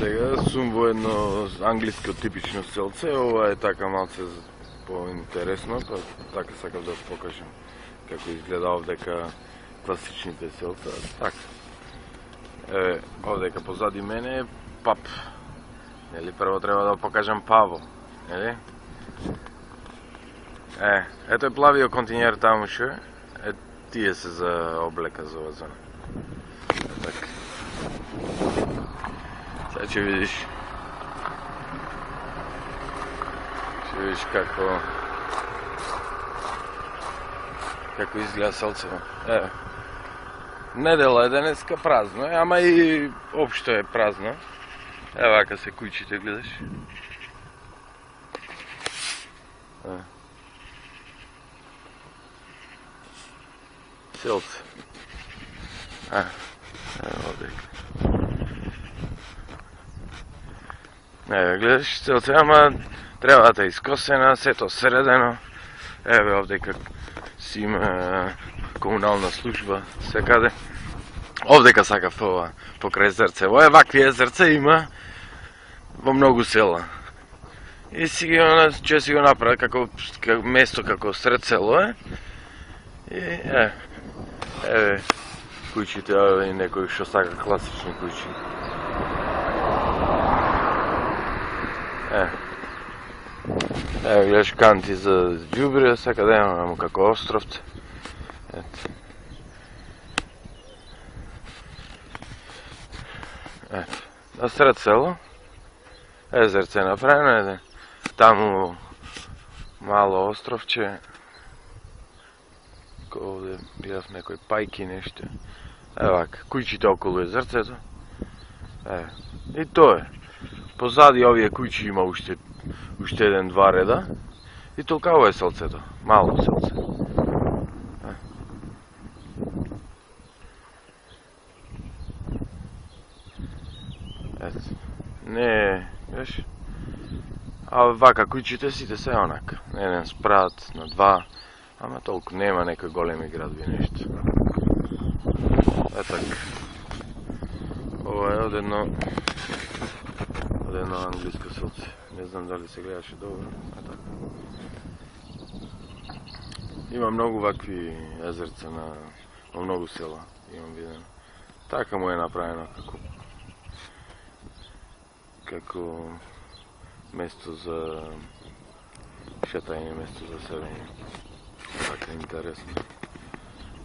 Сега сум во едно англиско типично селце, ова е така малце поинтересно, па така сакам да покажам како изгледа овдека класичните селца. Така. Еве, овдека позади мене е пап. Нели, прво треба да покажам Паво, нели? Ето е плавиот континер таму што е. Тие се за облека за ова зона. Така. Сега ќе видиш. Ќе видиш како изгледа селцево. Еве. Недела е денеска празно, ама и општо е празно. Ева вака се кујчите, гледаш. Селце. Ево овдека. Еве, гледаш, селце, ама тревата е искосена, сето средено. Еве овдека си има комунална служба секаде. Овдека сакав ова покрај езерцево. Вакви езерца има во многу села. И ќе си го направи како место како сред село е. И еве куќите, еве и некој што сака класични куќи. Еве гледаш канти за ѓубре, секаде имамо како островце. Ето. На сред село, езерце е направено, таму мало островче, овде гледав некои пајки нешто. Вака, куќите околу езерцето. И тоа е. Позади овие куќи има уште еден-два реда. И толкаво е селцето, мало селце. Не, веш? А вака куќите сите се онака. Еден спрат, на два. Ама толку нема некои големи градби нешто. Така. Ова е од едно англиско селце. Не знам дали се гледаше добро. Има многу вакви езерца во многу села. Имам видено. Така му е направено како место за шетање, место за селење. Така интересно.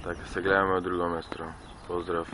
Така, се гледаме од друго место. Поздрав!